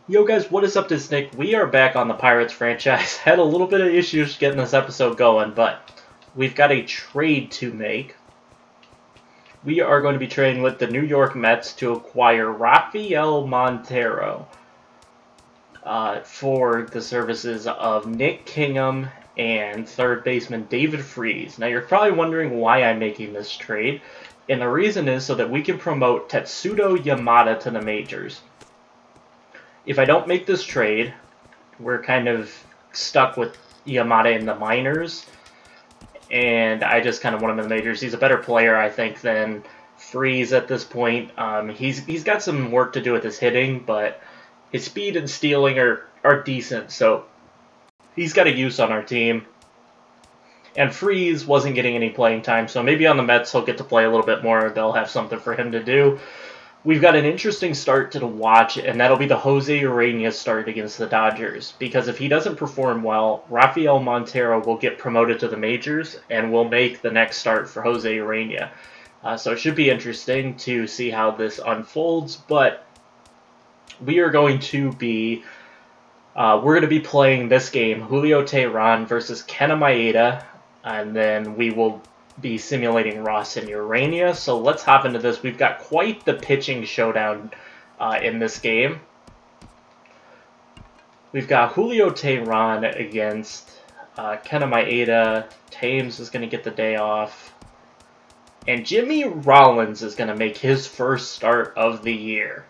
Yo guys, what is up? This is Nick. We are back on the Pirates franchise. Had a little bit of issues getting this episode going, but we've got a trade to make. We are going to be trading with the New York Mets to acquire Rafael Montero for the services of Nick Kingham and third baseman David Freese. Now you're probably wondering why I'm making this trade, and the reason is so that we can promote Tetsuto Yamada to the majors. If I don't make this trade, we're kind of stuck with Yamada in the minors, and I just kind of want him in the majors. He's a better player, I think, than Freese at this point. He's got some work to do with his hitting, but his speed and stealing are decent, so he's got a use on our team. And Freese wasn't getting any playing time, so maybe on the Mets he'll get to play a little bit more. They'll have something for him to do. We've got an interesting start to watch, and that'll be the Jose Urena start against the Dodgers. Because if he doesn't perform well, Rafael Montero will get promoted to the majors, and will make the next start for Jose Urena. So it should be interesting to see how this unfolds, but we are going to be playing this game, Julio Teheran versus Kenta Maeda, and then we will be simulating Ross and Urena. So let's hop into this. We've got quite the pitching showdown in this game. We've got Julio Teheran against Kenta Maeda. Thames is going to get the day off. And Jimmy Rollins is going to make his first start of the year.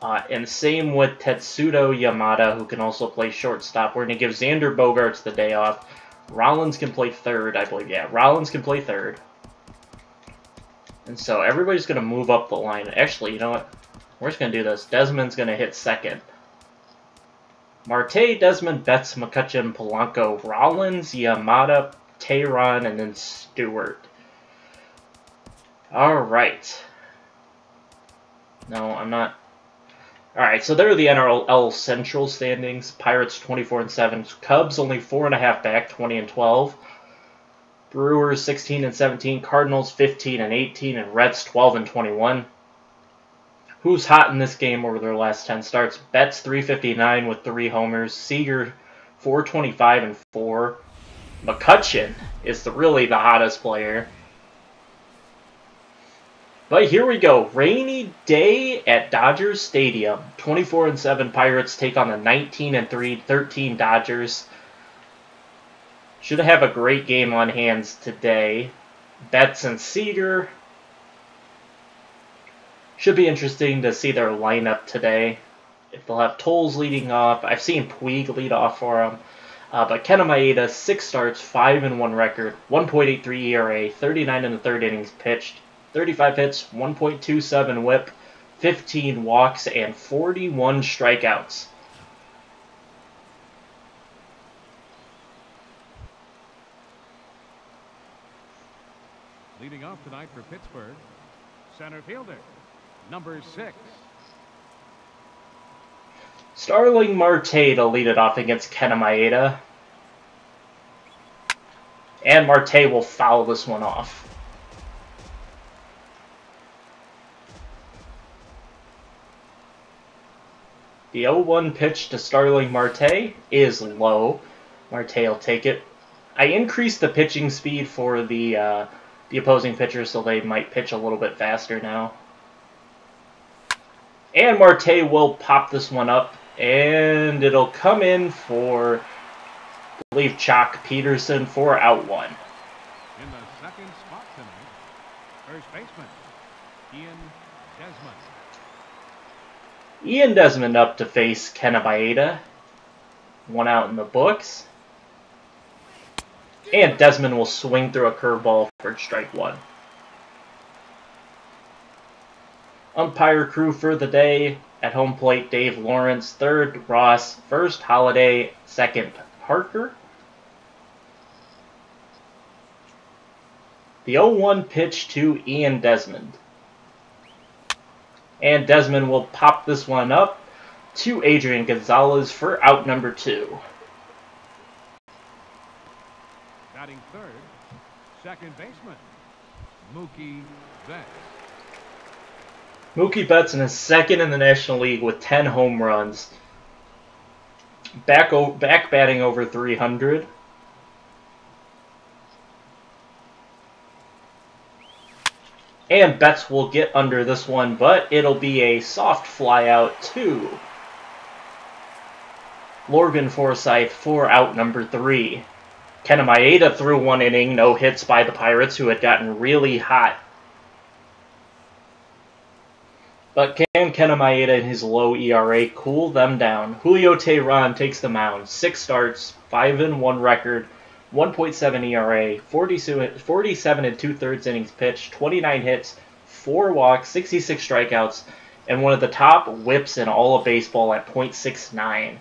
And same with Tetsuto Yamada, who can also play shortstop. We're going to give Xander Bogaerts the day off. Rollins can play third, I believe. Yeah, Rollins can play third. And so everybody's going to move up the line. Actually, you know what? We're just going to do this. Desmond's going to hit second. Marte, Desmond, Betts, McCutchen, Polanco, Rollins, Yamada, Teheran, and then Stewart. Alright. No, I'm not. Alright, so there are the NL Central standings. Pirates 24-7. Cubs only 4.5 back, 20-12. Brewers 16-17. Cardinals 15-18. And Reds 12-21. Who's hot in this game over their last 10 starts? Betts 359 with 3 homers. Seager 425 and 4. McCutchen is really the hottest player. But here we go. Rainy day at Dodgers Stadium. 24-7 Pirates take on the 19-3, 13 Dodgers. Should have a great game on hands today. Betts and Seager. Should be interesting to see their lineup today. If they'll have Tolles leading off. I've seen Puig lead off for them. But Kenta Maeda, 6 starts, 5-1 record, 1.83 ERA, 39 in the third innings pitched. 35 hits, 1.27 whip, 15 walks, and 41 strikeouts. Leading off tonight for Pittsburgh, center fielder, number 6. Starling Marte to lead it off against Kenta Maeda. And Marte will foul this one off. The 0-1 pitch to Starling Marte is low. Marte will take it. I increased the pitching speed for the opposing pitcher, so they might pitch a little bit faster now. And Marte will pop this one up, and it'll come in for, I believe, Chalk Peterson for out 1. In the second spot tonight, first baseman, Ian Desmond. Ian Desmond up to face Kenta Maeda. 1 out in the books. And Desmond will swing through a curveball for strike 1. Umpire crew for the day. At home plate, Dave Lawrence. Third, Ross. First, Holiday. Second, Parker. The 0-1 pitch to Ian Desmond. And Desmond will pop this one up to Adrian Gonzalez for out number 2. Batting third, second baseman, Mookie Betts. Mookie Betts is second in the National League with 10 home runs. Back batting over 300. And Betts will get under this one, but it'll be a soft fly out to Logan Forsythe for out number 3. Ken Maeda threw 1 inning, no hits by the Pirates, who had gotten really hot. But can Ken Maeda and his low ERA cool them down? Julio Teheran takes the mound. 6 starts, 5-1 record, 1.7 ERA, 47 and 2/3 innings pitched, 29 hits, 4 walks, 66 strikeouts, and one of the top whips in all of baseball at .69.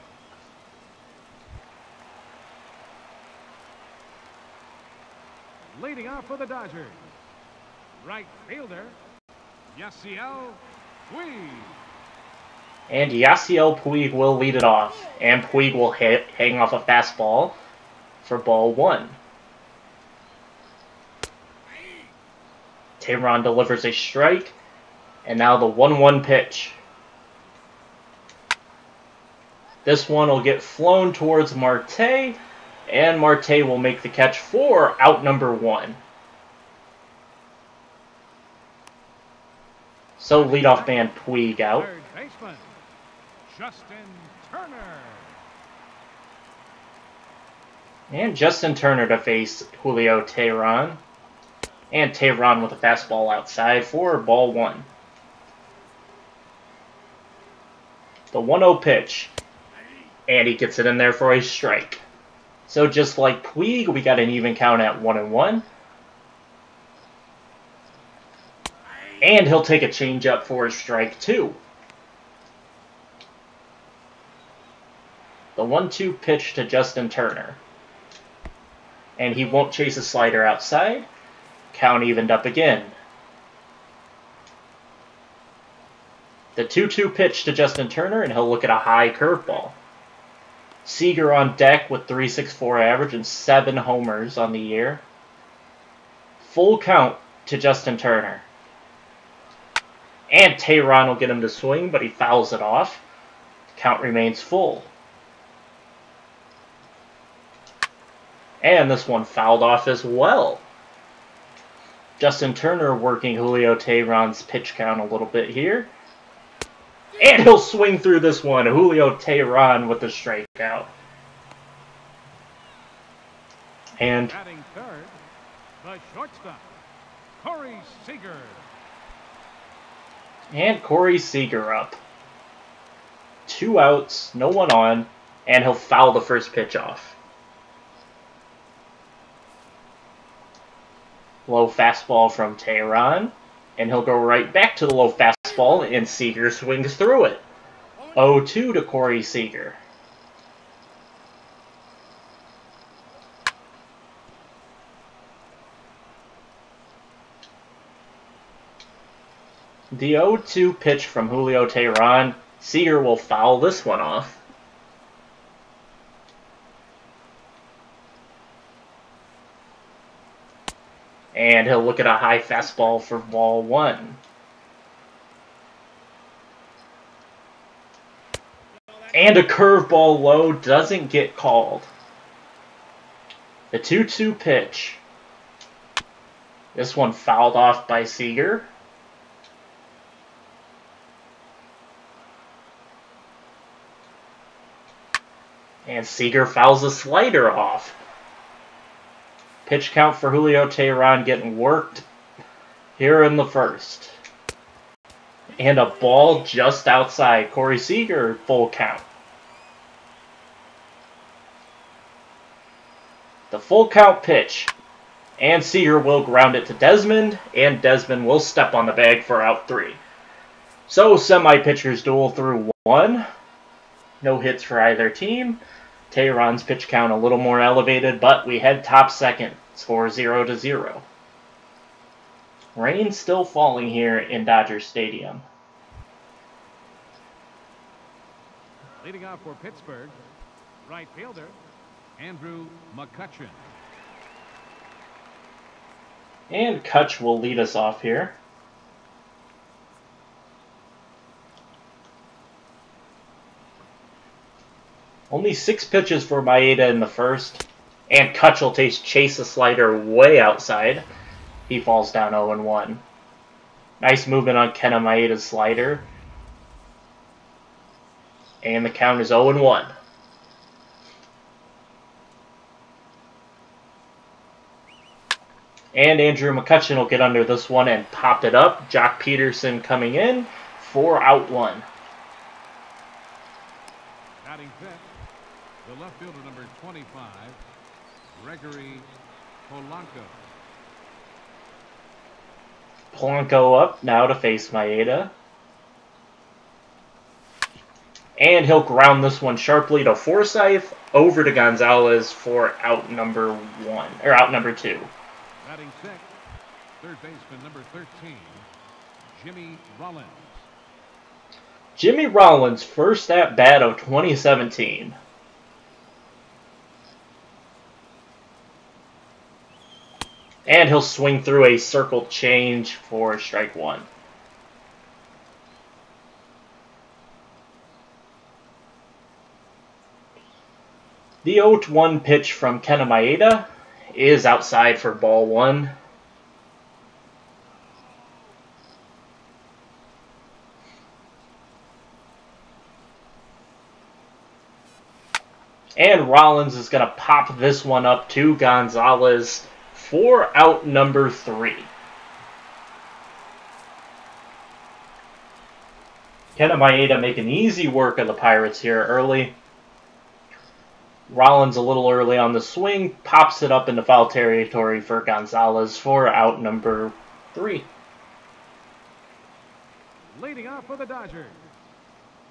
Leading off for the Dodgers, right fielder, Yasiel Puig. And Yasiel Puig will lead it off, and Puig will hang off a fastball for ball 1. Teheran delivers a strike, and now the 1-1 pitch. This one will get flown towards Marte, and Marte will make the catch for out number 1. So leadoff man Puig out. Third baseman, Justin Turner. And Justin Turner to face Julio Teheran. And Teheran with a fastball outside for ball 1. The 1-0 pitch. And he gets it in there for a strike. So just like Puig, we got an even count at 1-1. And he'll take a changeup for a strike 2. The 1-2 pitch to Justin Turner. And he won't chase a slider outside. Count evened up again. The 2-2 pitch to Justin Turner, and he'll look at a high curveball. Seager on deck with .364 average and 7 homers on the year. Full count to Justin Turner. And Teheran will get him to swing, but he fouls it off. Count remains full. And this one fouled off as well. Justin Turner working Julio Teheran's pitch count a little bit here. And he'll swing through this one. Julio Teheran with the strikeout. And Batting third, the shortstop, Corey Seager. And Corey Seager up. 2 outs, no one on, and he'll foul the first pitch off. Low fastball from Teheran, and he'll go right back to the low fastball, and Seager swings through it. 0-2 to Corey Seager. The 0-2 pitch from Julio Teheran, Seager will foul this one off. And he'll look at a high fastball for ball 1. And a curveball low doesn't get called. The 2-2 pitch. This one fouled off by Seager. And Seager fouls a slider off. Pitch count for Julio Teheran getting worked here in the first. And a ball just outside. Corey Seager, full count. The full count pitch. And Seager will ground it to Desmond. And Desmond will step on the bag for out 3. So, semi-pitchers duel through 1. No hits for either team. Teheran's pitch count a little more elevated, but we head top second. Score 0-0. Rain still falling here in Dodger Stadium. Leading off for Pittsburgh, right fielder, Andrew McCutchen. And Kutch will lead us off here. Only 6 pitches for Maeda in the first. And Kutch will chase the slider way outside. He falls down 0-1. Nice movement on Kenta Maeda's slider. And the count is 0-1. And Andrew McCutcheon will get under this one and pop it up. Jock Peterson coming in for out 1. Batting fifth, the left fielder, number 25, Gregory Polanco. Polanco up now to face Maeda. And he'll ground this one sharply to Forsythe, over to Gonzalez for out number 1, or out number 2. Batting sixth, third baseman, number 13, Jimmy Rollins. Jimmy Rollins' first at bat of 2017. And he'll swing through a circle change for strike 1. The 0-1 pitch from Kenta Maeda is outside for ball 1. And Rollins is going to pop this one up to Gonzalez for out number 3. Kenta Maeda making easy work of the Pirates here early. Rollins a little early on the swing, pops it up into foul territory for Gonzalez for out number 3. Leading off for the Dodgers,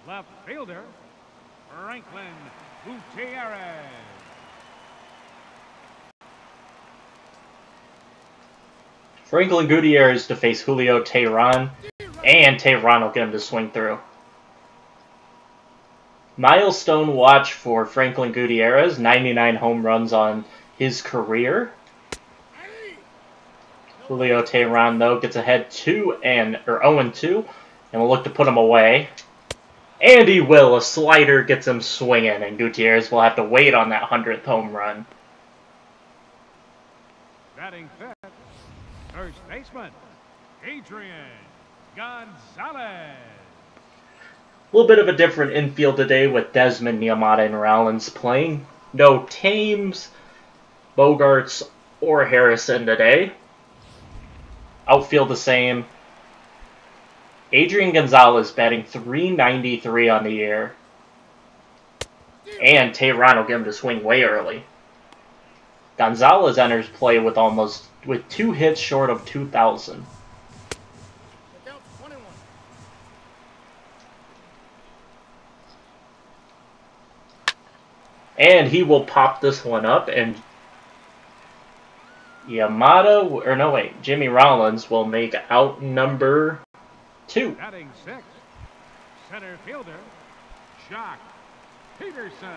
left fielder, Franklin Gutierrez. Franklin Gutierrez to face Julio Teheran, and Teheran will get him to swing through. Milestone watch for Franklin Gutierrez, 99 home runs on his career. Julio Teheran, though, gets ahead 0-2, and will look to put him away. And he will. A slider gets him swinging, and Gutierrez will have to wait on that 100th home run. Batting fifth, first baseman, Adrian Gonzalez. A little bit of a different infield today with Desmond, Yamada, and Rollins playing. No Thames, Bogarts, or Harrison today. Outfield the same. Adrian Gonzalez batting .393 on the year. And Teheran will get him to swing way early. Gonzalez enters play with 2 hits short of 2,000. And he will pop this one up, and Jimmy Rollins will make out number 2. Batting sixth, center fielder, Jock Peterson.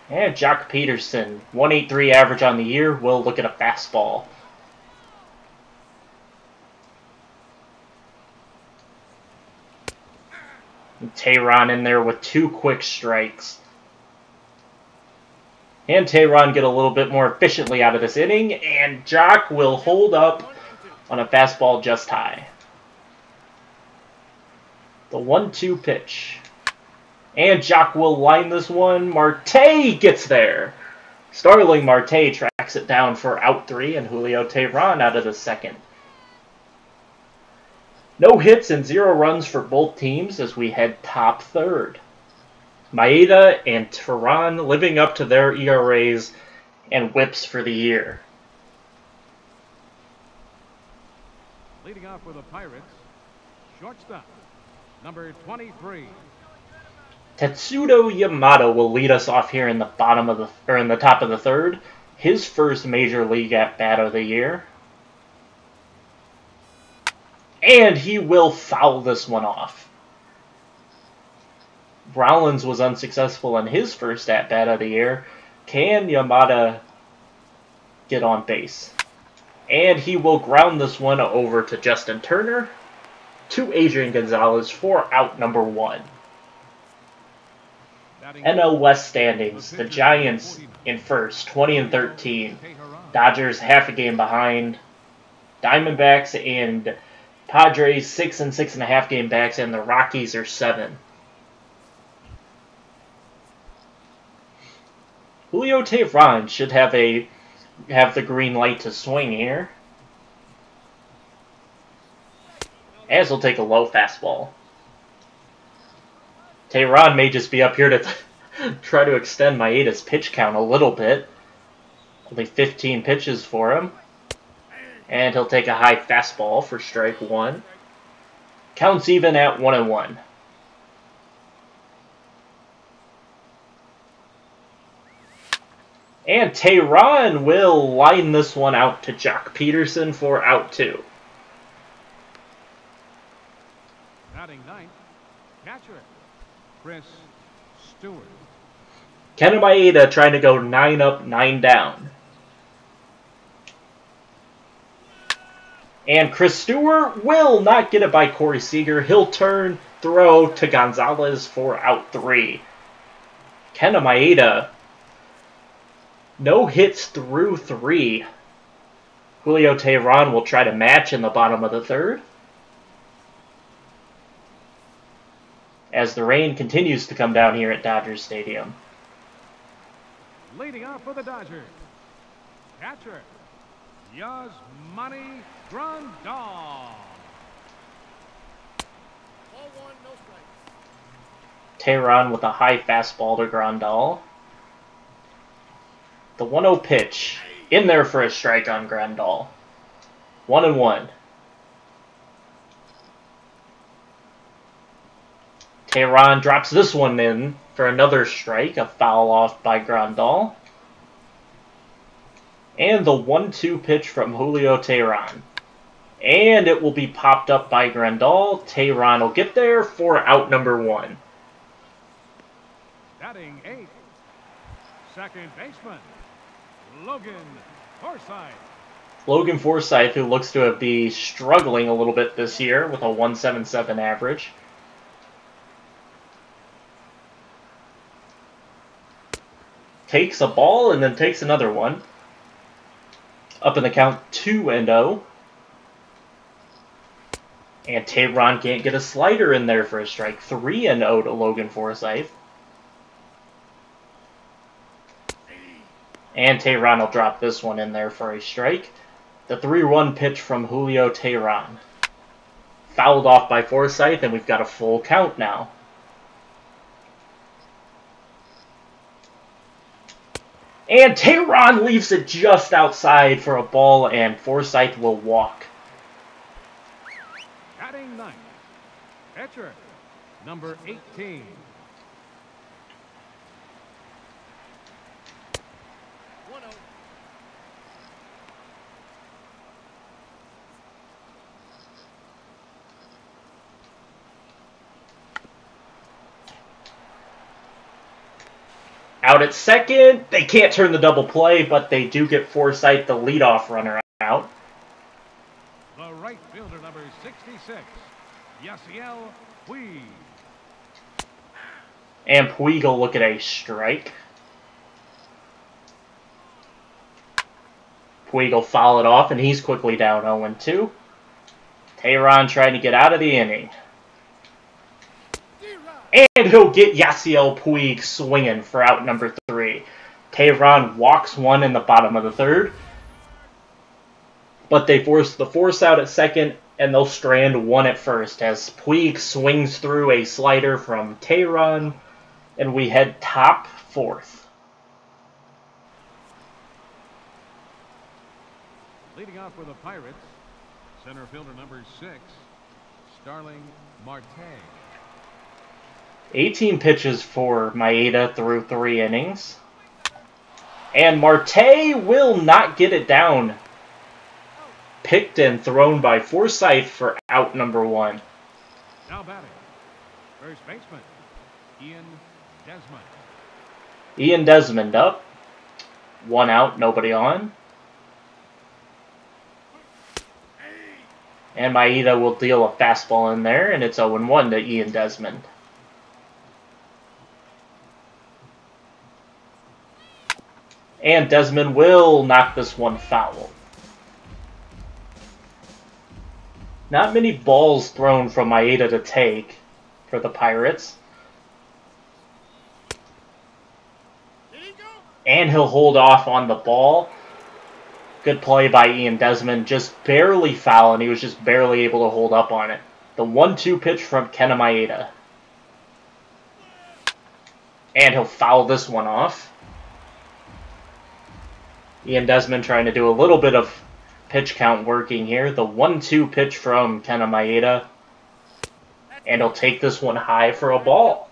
And Jock Peterson, 183 average on the year, will look at a fastball. And Teheran in there with 2 quick strikes. And Teheran get a little bit more efficiently out of this inning, and Jock will hold up on a fastball just high. The 1-2 pitch. And Jock will line this one. Marte gets there. Starling Marte tracks it down for out 3, and Julio Teheran out of the second. No hits and 0 runs for both teams as we head top 3rd. Maeda and Teheran living up to their ERAs and whips for the year. Leading off with the Pirates, shortstop, number 23. Tetsudo Yamato will lead us off here in the top of the 3rd. His first major league at bat of the year. And he will foul this one off. Rollins was unsuccessful in his first at-bat of the year. Can Yamada get on base? And he will ground this one over to Justin Turner, to Adrian Gonzalez for out number 1. NL West standings, the Giants in first, 20-13. Dodgers half a game behind. Diamondbacks and Padres 6 and 6.5 game backs, and the Rockies are 7. Julio Teheran should have the green light to swing here, as he'll take a low fastball. Teheran may just be up here to try to extend Maeda's pitch count a little bit. Only 15 pitches for him. And he'll take a high fastball for strike 1. Counts even at 1-1. And Teheran will line this one out to Jock Peterson for out 2. Batting ninth, catcher, Chris Stewart. Kenta Maeda trying to go 9 up, 9 down. And Chris Stewart will not get it by Corey Seager. He'll turn, throw to Gonzalez for out 3. Kenta Maeda, no hits through 3. Julio Teheran will try to match in the bottom of the 3rd. As the rain continues to come down here at Dodger Stadium. Leading off for the Dodgers, catcher, Yasmani Grandal. Teheran with a high fastball to Grandal. The 1-0 pitch in there for a strike on Grandal. 1-1. Teheran drops this one in for another strike, a foul off by Grandal. And the 1-2 pitch from Julio Teheran. And it will be popped up by Grandal. Teheran will get there for out number 1. Batting 8th, second baseman, Logan Forsythe. Logan Forsythe, who looks to be struggling a little bit this year with a 1.77 average. Takes a ball and then takes another one. Up in the count 2-0. And Teheran can't get a slider in there for a strike. 3-0 to Logan Forsythe. And Teheran will drop this one in there for a strike. The 3-1 pitch from Julio Teheran. Fouled off by Forsythe, and we've got a full count now. And Teheran leaves it just outside for a ball, and Forsythe will walk. Batting ninth, catcher, number 18. Out at second, they can't turn the double play, but they do get Forsythe, the leadoff runner, out. The right fielder, number 66, Yasiel Puig. And Puig will look at a strike. Puig will foul it off, and he's quickly down 0-2. Teheran trying to get out of the inning. And he'll get Yasiel Puig swinging for out number 3. Teheran walks one in the bottom of the 3rd. But they force the force out at second, and they'll strand one at first as Puig swings through a slider from Teheran, and we head top 4th. Leading off for the Pirates, center fielder number 6, Starling Marte. 18 pitches for Maeda through 3 innings. And Marte will not get it down. Picked and thrown by Forsythe for out number 1. Now batting, first baseman, Ian Desmond. Ian Desmond up. 1 out, nobody on. And Maeda will deal a fastball in there, and it's 0-1 to Ian Desmond. And Desmond will knock this one foul. Not many balls thrown from Maeda to take for the Pirates. And he'll hold off on the ball. Good play by Ian Desmond. Just barely foul, and he was just barely able to hold up on it. The 1-2 pitch from Kenta Maeda. And he'll foul this one off. Ian Desmond trying to do a little bit of pitch count working here. The 1-2 pitch from Kenta Maeda. And he'll take this one high for a ball.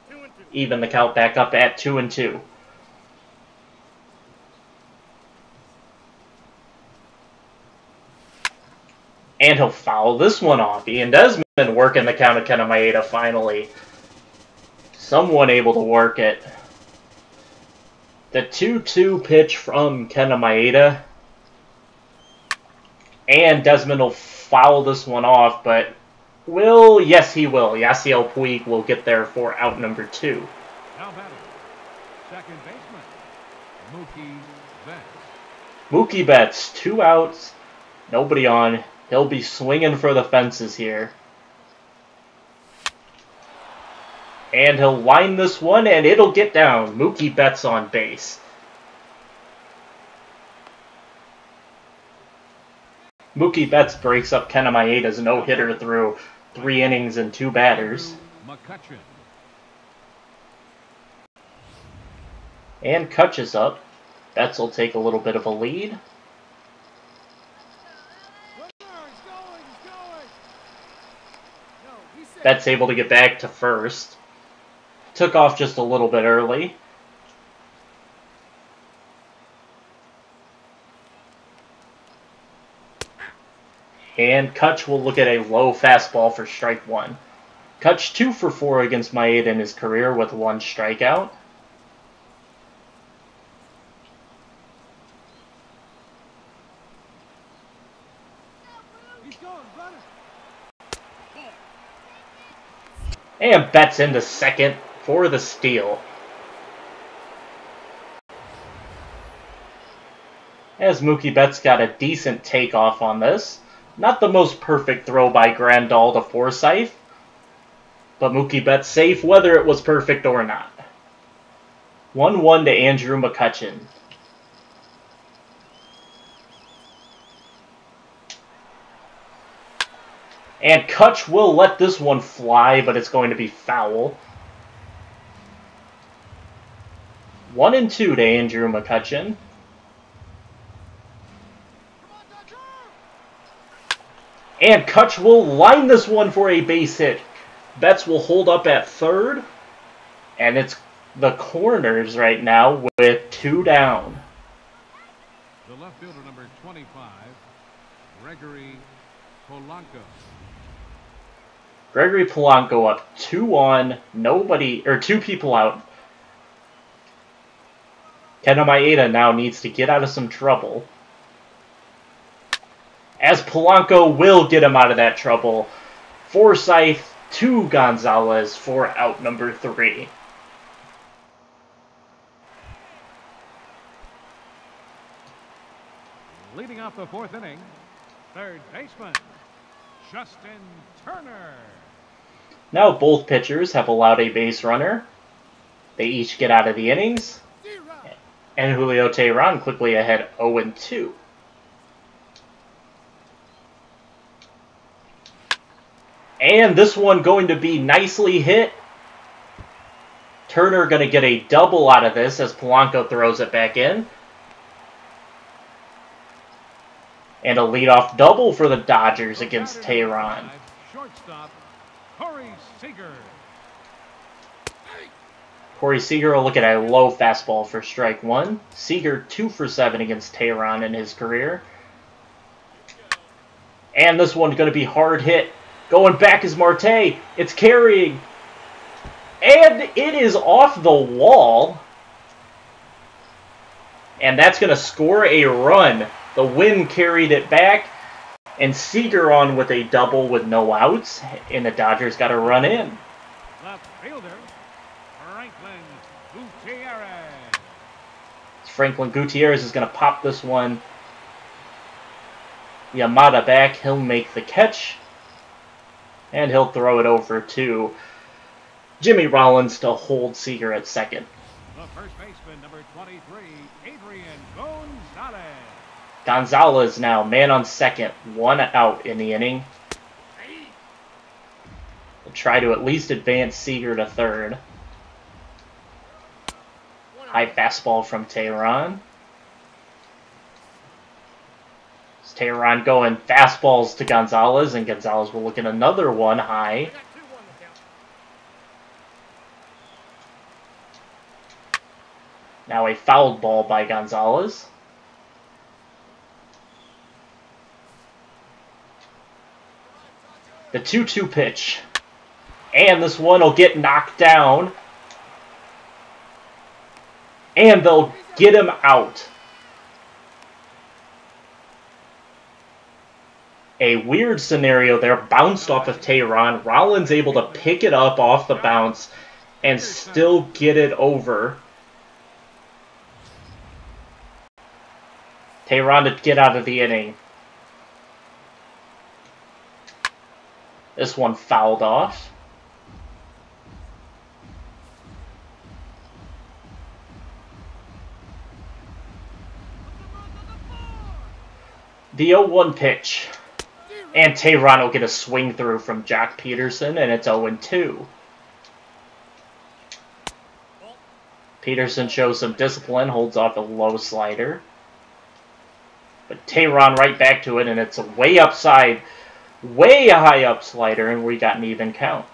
Even the count back up at 2-2. And he'll foul this one off. Ian Desmond working the count of Kenta Maeda finally. Someone able to work it. The 2-2 pitch from Kenta Maeda. And Desmond will foul this one off, but will? Yes, he will. Yasiel Puig will get there for out number 2. Now batting, second baseman, Mookie Betts. Mookie Betts, 2 outs, nobody on. He'll be swinging for the fences here. And he'll line this one, and it'll get down. Mookie Betts on base. Mookie Betts breaks up Kenta Maeda's no-hitter through 3 innings and 2 batters. MCCUTCHEN. And Kutch is up. Betts will take a little bit of a lead. Betts able to get back to first. Took off just a little bit early. And Kutch will look at a low fastball for strike 1. Kutch 2 for 4 against Maeda in his career with 1 strikeout. And Betts into second for the steal. As Mookie Betts got a decent takeoff on this. Not the most perfect throw by Grandal to FORSYTHE, but Mookie Betts safe whether it was perfect or not. 1-1 to Andrew McCutchen. And Kutch will let this one fly, but it's going to be foul. 1-2 to Andrew McCutchen. And Kutch will line this one for a base hit. Betts will hold up at third. And it's the corners right now with 2 down. The left fielder, number 25, Gregory Polanco. Gregory Polanco up 2 on, 2 people out. Kenta Maeda now needs to get out of some trouble. As Polanco will get him out of that trouble. FORSYTHE to Gonzalez for out number 3. Leading off the 4th inning, third baseman, Justin Turner. Now both pitchers have allowed a base runner. They each get out of the innings. And Julio Teheran quickly ahead 0-2. And this one going to be nicely hit. Turner going to get a double out of this as Polanco throws it back in. And a leadoff double for the Dodgers against Teheran. Shortstop, Corey Seager. Corey Seager will look at a low fastball for strike 1. Seager 2 for 7 against Teheran in his career. And this one's going to be hard hit. Going back is Marte. It's carrying. And it is off the wall. And that's going to score a run. The wind carried it back. And Seager on with a double with no outs. And the Dodgers got to run in. Left fielder, Franklin Gutierrez. Franklin Gutierrez is going to pop this one. Yamada back. He'll make the catch. And he'll throw it over to Jimmy Rollins to hold Seager at second. The first baseman, number 23, Adrian Gonzalez. Gonzalez now, man on second. 1 out in the inning. We'll try to at least advance Seager to third. High fastball from Tehran. Tehran going fastballs to Gonzalez, and Gonzalez will look at another one high. Now a fouled ball by Gonzalez. The 2-2 pitch. And this one will get knocked down. And they'll get him out. A weird scenario there, bounced off of Tehran. Rollins able to pick it up off the bounce and still get it over. Tehran to get out of the inning. This one fouled off. The 0-1 pitch. And Tehran will get a swing through from Jack Peterson, and it's 0-2. Peterson shows some discipline, holds off a low slider. But Tehran right back to it, and it's a way upside, way high up slider, and we got an even count.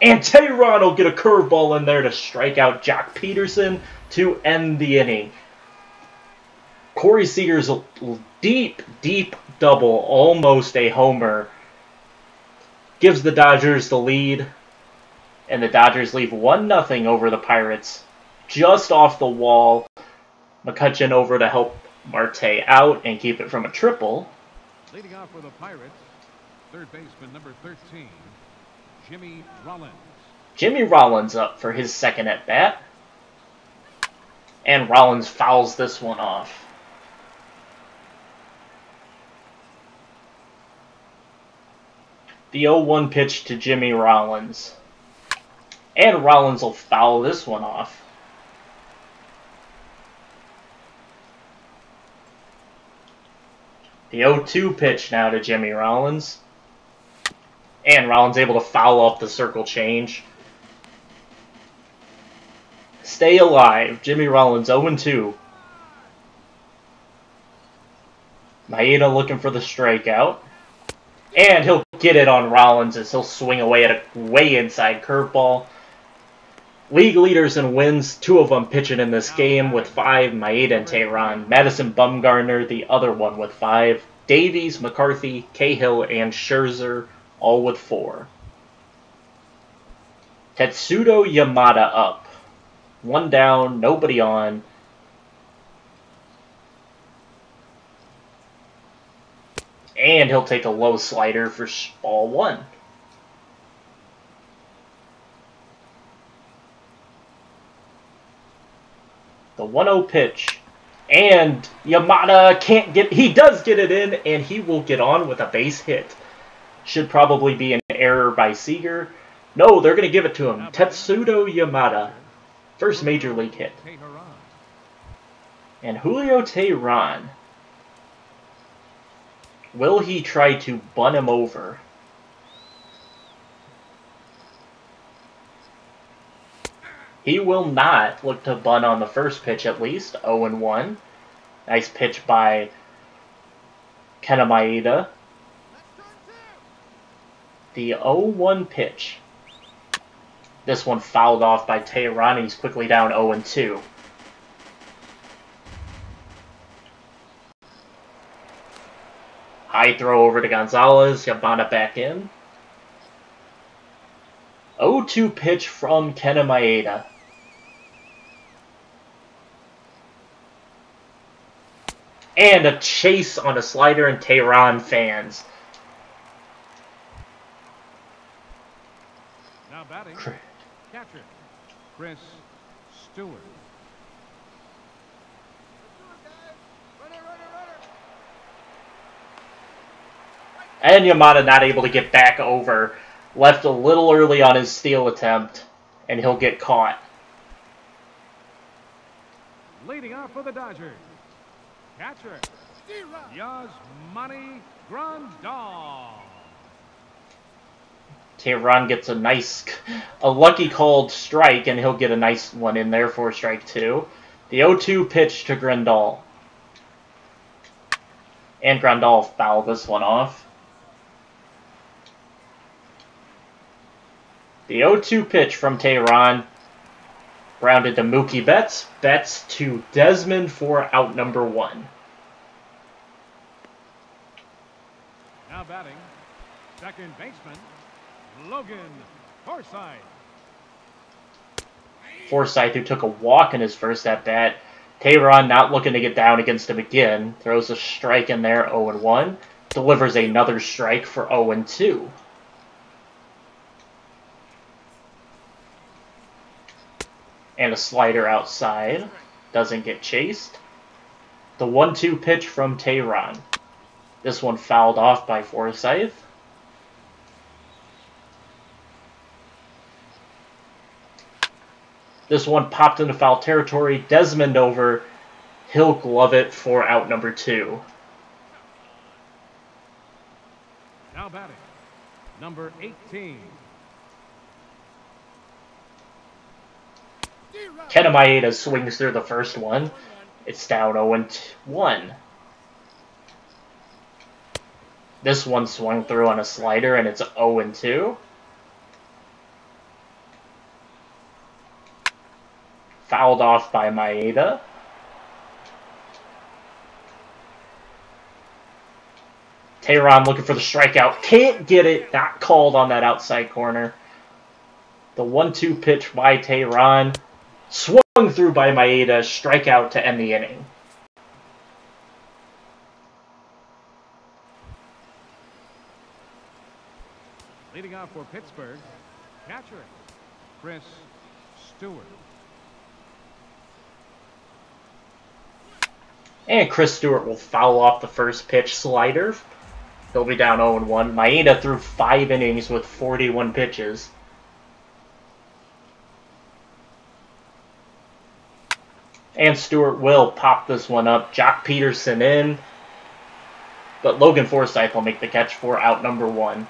And Tehran will get a curveball in there to strike out Jack Peterson to end the inning. Corey Seager's a deep, deep double, almost a homer, gives the Dodgers the lead, and the Dodgers leave 1-0 over the Pirates, just off the wall. McCutchen over to help Marte out and keep it from a triple. Leading off for the Pirates, third baseman number 13, Jimmy Rollins. Jimmy Rollins up for his second at-bat. And Rollins fouls this one off. The 0-1 pitch to Jimmy Rollins. And Rollins will foul this one off. The 0-2 pitch now to Jimmy Rollins. And Rollins able to foul off the circle change. Stay alive. Jimmy Rollins 0-2. Maeda looking for the strikeout. And he'll get it on Rollins as he'll swing away at a way inside curveball. League leaders in wins, 2 of them pitching in this game with 5, Maeda and Tehran. Madison Bumgarner, the other one with 5. Davies, McCarthy, Cahill, and Scherzer, all with 4. Tetsudo Yamada up. 1 down, nobody on. And he'll take a low slider for ball 1. The 1-0 pitch. And Yamada can't get... He does get it in, and he will get on with a base hit. Should probably be an error by Seager. No, they're going to give it to him. Tetsudo Yamada. First major league hit. And Julio Tehran. Will he try to bun him over? He will not look to bunt on the first pitch at least. 0-1. Nice pitch by Kenta Maeda. The 0-1 pitch. This one fouled off by Tehran. He's quickly down 0-2. High throw over to Gonzalez. Yamada back in. 0-2 pitch from Kenta Maeda. And a chase on a slider, and Tehran fans. Now batting, catcher, Chris Stewart. And Yamada not able to get back over. Left a little early on his steal attempt, and he'll get caught. Leading off for the Dodgers, catcher, Yasmani Grandal. Tehran gets a lucky called strike, and he'll get a nice one in there for strike 2. The 0-2 pitch to Grandal. And Grandal fouled this one off. The 0-2 pitch from Tehran. Grounded to Mookie Betts. Betts to Desmond for out number 1. Now batting, second baseman, Logan Forsythe. Forsythe, who took a walk in his first at-bat. Tehran not looking to get down against him again. Throws a strike in there, 0-1. Delivers another strike for 0-2. And a slider outside. Doesn't get chased. The 1-2 pitch from Tehran. This one fouled off by Forsythe. This one popped into foul territory. Desmond over. He'll glove it for out number 2. Now batting, number 18. Kenta Maeda swings through the first one. It's down 0-1. This one swung through on a slider, and it's 0-2. Fouled off by Maeda. Tehran looking for the strikeout. Can't get it. Not called on that outside corner. The 1-2 pitch by Tehran. Swung through by Maeda. Strikeout to end the inning. Leading off for Pittsburgh, catcher, Chris Stewart. And Chris Stewart will foul off the first pitch slider. He'll be down 0-1. Maeda threw 5 innings with 41 pitches. And Stewart will pop this one up. Jock Peterson in. But Logan Forsythe will make the catch for out number 1.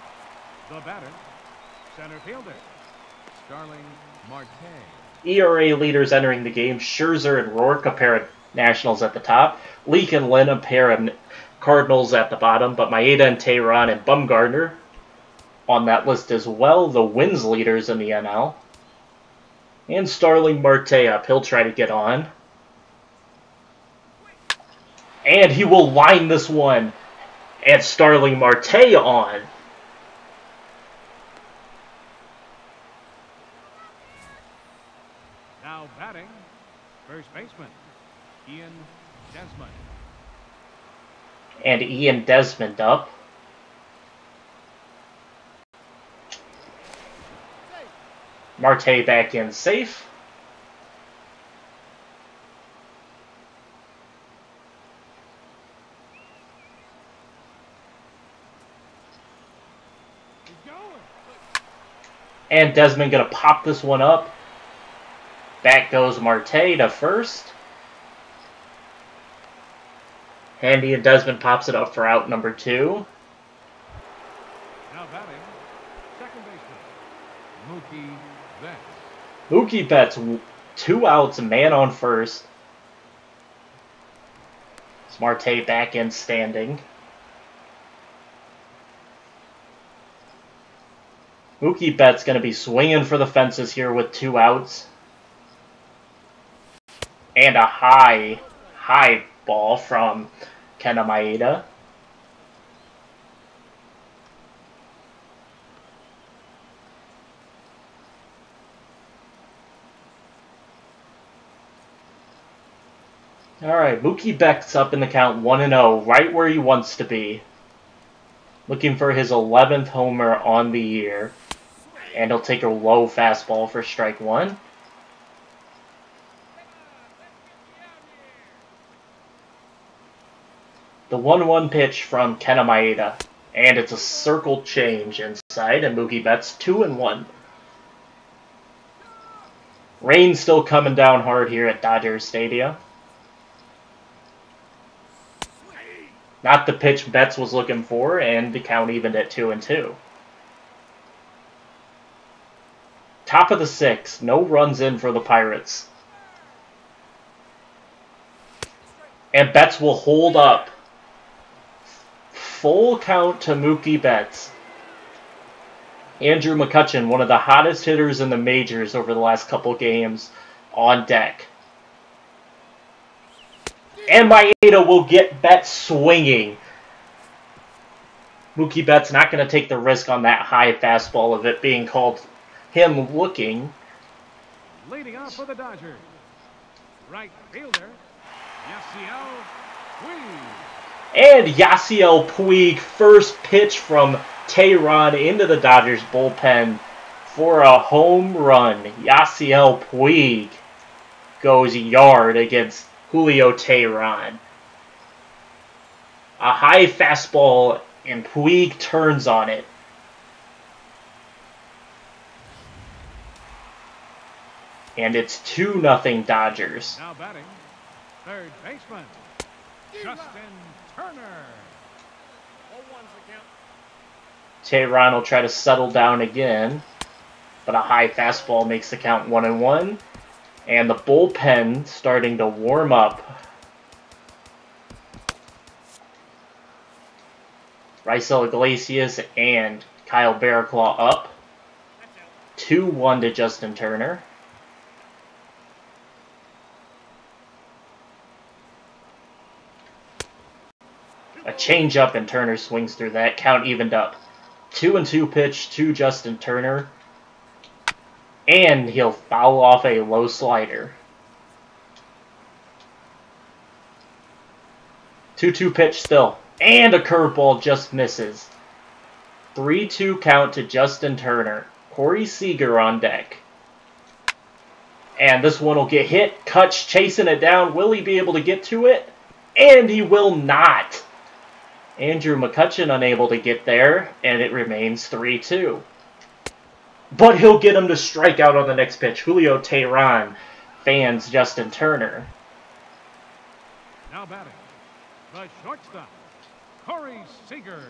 The batter, center fielder, Starling Marte. ERA leaders entering the game. Scherzer and Rourke, a pair of Nationals at the top. Leake and Lynn, a pair of Cardinals at the bottom. But Maeda and Tehran and Bumgarner on that list as well. The wins leaders in the NL. And Starling Marte up. He'll try to get on. And he will line this one. And Starling Marte on. Now batting, first baseman, Ian Desmond. And Ian Desmond up. Marte back in safe. And Desmond going to pop this one up. Back goes Marte to first. Handy and Desmond pops it up for out number 2. Now batting, second baseman, Mookie Betts. Mookie Betts, 2 outs, man on first. It's Marte back in standing. Mookie Betts going to be swinging for the fences here with 2 outs. And a high ball from Kenta Maeda. Alright, Mookie Betts up in the count 1-0, right where he wants to be. Looking for his 11th homer on the year. And he'll take a low fastball for strike 1. The 1-1 pitch from Kenta Maeda. And it's a circle change inside, and Mookie Betts 2-1. Rain's still coming down hard here at Dodger Stadium. Not the pitch Betts was looking for, and the count evened at 2-2. Top of the 6th, no runs in for the Pirates. And Betts will hold up. Full count to Mookie Betts. Andrew McCutchen, one of the hottest hitters in the majors over the last couple games, on deck. And Maeda will get Betts swinging. Mookie Betts not going to take the risk on that high fastball of it being called him looking. Leading off for the Dodgers, right fielder, Yasiel Puig. And Yasiel Puig, first pitch from Tehran into the Dodgers bullpen for a home run. Yasiel Puig goes yard against Julio Tehran. A high fastball, and Puig turns on it. And it's 2-0 Dodgers. Now batting, third baseman, Justin Turner. Tehran will try to settle down again, but a high fastball makes the count 1-1. And the bullpen starting to warm up. Raisel Iglesias and Kyle Barraclough up. 2-1 to Justin Turner. A change-up, and Turner swings through that. Count evened up. 2-2 pitch to Justin Turner. And he'll foul off a low slider. 2-2 pitch still. And a curveball just misses. 3-2 count to Justin Turner. Corey Seager on deck. And this one will get hit. Kutch chasing it down. Will he be able to get to it? And he will not. Andrew McCutchen unable to get there, and it remains 3-2. But he'll get him to strike out on the next pitch. Julio Tehran fans Justin Turner. Now batting, the shortstop, Corey Seager.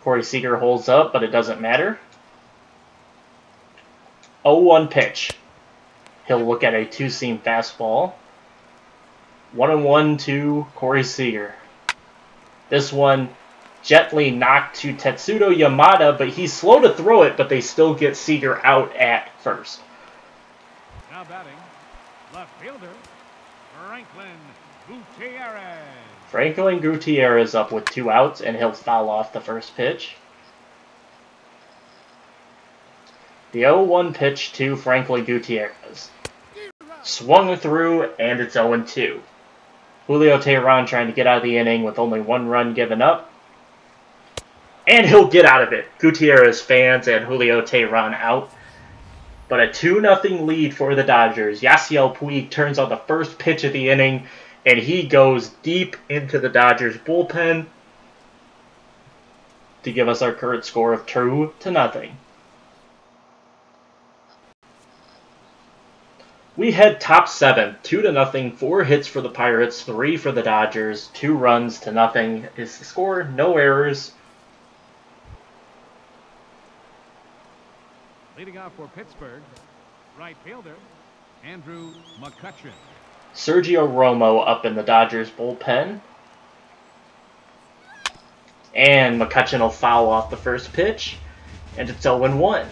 Corey Seager holds up, but it doesn't matter. 0-1 pitch. He'll look at a two-seam fastball. 1-1 to Corey Seager. This one gently knocked to Tetsuto Yamada, but he's slow to throw it, but they still get Seager out at first. Now batting, left fielder, Franklin Gutierrez. Franklin Gutierrez up with 2 outs, and he'll foul off the first pitch. The 0-1 pitch to Franklin Gutierrez. Swung through, and it's 0-2. Julio Tehran trying to get out of the inning with only 1 run given up. And he'll get out of it. Gutierrez fans and Julio Tehran out. But a 2-0 lead for the Dodgers. Yasiel Puig turns on the first pitch of the inning, and he goes deep into the Dodgers bullpen to give us our current score of 2-0. We head top 7, 2-0, 4 hits for the Pirates, 3 for the Dodgers, 2 runs to nothing is the score, no errors. Leading off for Pittsburgh, right fielder, Andrew McCutchen. Sergio Romo up in the Dodgers bullpen. And McCutchen will foul off the first pitch, and it's 0-1.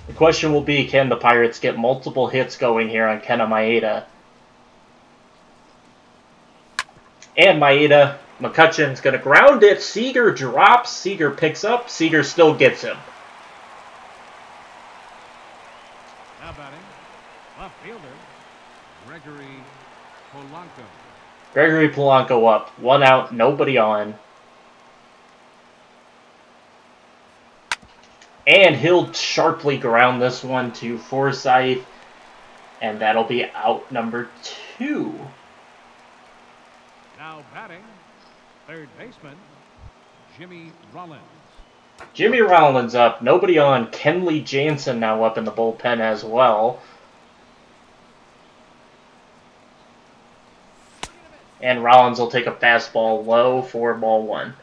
The question will be, can the Pirates get multiple hits going here on Kenta Maeda? And Maeda, McCutchen's going to ground it. Seager drops. Seager picks up. Seager still gets him. Now batting, left fielder, Gregory Polanco. Gregory Polanco up. 1 out, nobody on. And he'll sharply ground this one to Forsythe. And that'll be out number 2. Now batting, third baseman, Jimmy Rollins. Jimmy Rollins up. Nobody on. Kenley Jansen now up in the bullpen as well. And Rollins will take a fastball low for ball 1.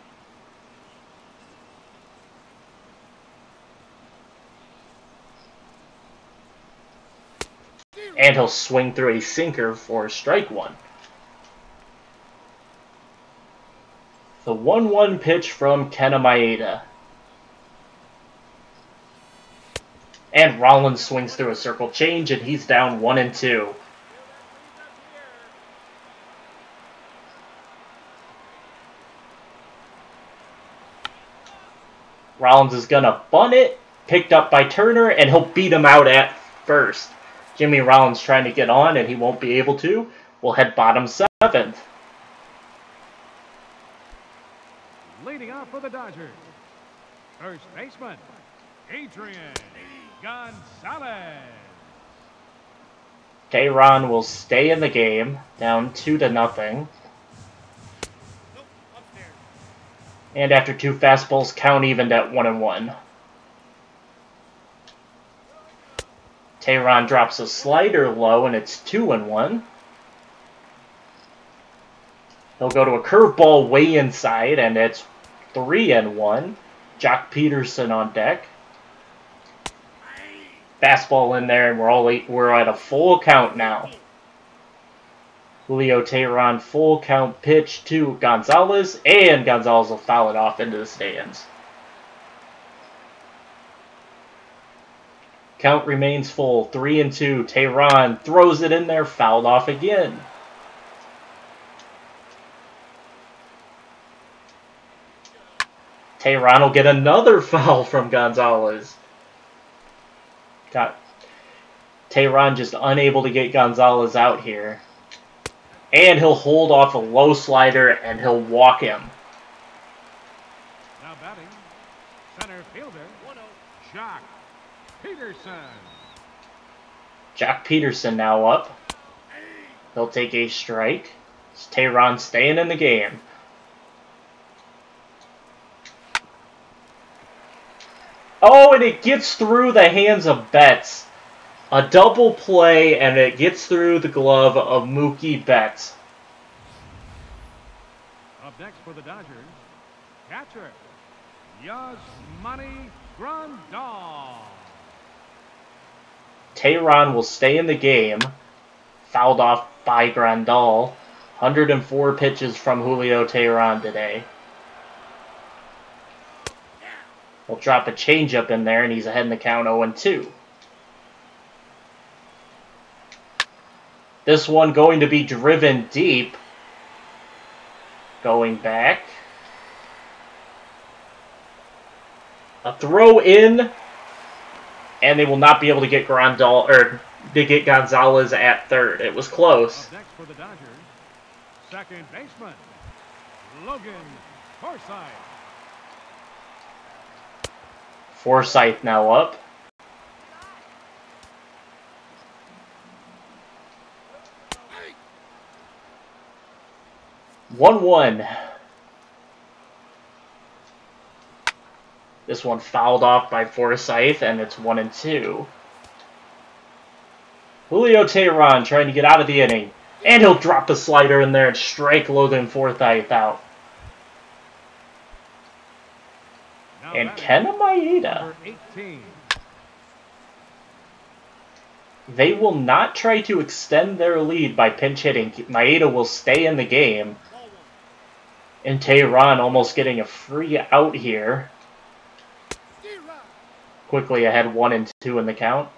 And he'll swing through a sinker for strike 1. The 1-1 pitch from Kenta Maeda. And Rollins swings through a circle change, and he's down 1-2. Rollins is going to bunt it, picked up by Turner, and he'll beat him out at first. Jimmy Rollins trying to get on, and he won't be able to. We'll head bottom 7th. Leading off for the Dodgers, first baseman, Adrian Gonzalez. Tehran will stay in the game, down 2-0. And after 2 fastballs, count evened at 1-1. Tehran drops a slider low, and it's 2-1. He'll go to a curveball way inside, and it's 3-1. Jock Peterson on deck. Fastball in there, and we're at a full count now. Julio Tehran full count pitch to Gonzalez, and Gonzalez will foul it off into the stands. Count remains full, 3-2. Tehran throws it in there, fouled off again. Tehran will get another foul from Gonzalez. Tehran just unable to get Gonzalez out here. And he'll hold off a low slider, and he'll walk him. Now batting, center fielder, Jock Peterson. Jock Peterson now up. He'll take a strike. It's Tehran staying in the game. Oh, and it gets through the hands of Betts. A double play, and it gets through the glove of Mookie Betts. Up next for the Dodgers, catcher, Yasmani Grandal. Tehran will stay in the game. Fouled off by Grandal. 104 pitches from Julio Tehran today. He'll drop a changeup in there, and he's ahead in the count 0-2. This one going to be driven deep. Going back. A throw in. And they will not be able to get Gonzalez at third. It was close. Up next for the Dodgers, second baseman, Logan Forsythe. Forsythe now up. One. This one fouled off by Forsythe, and it's 1-2. Julio Tehran trying to get out of the inning. And he'll drop a slider in there and strike Logan Forsythe out. And Kenta Maeda. They will not try to extend their lead by pinch hitting. Maeda will stay in the game. And Tehran almost getting a free out here. Quickly ahead 1-2 in the count.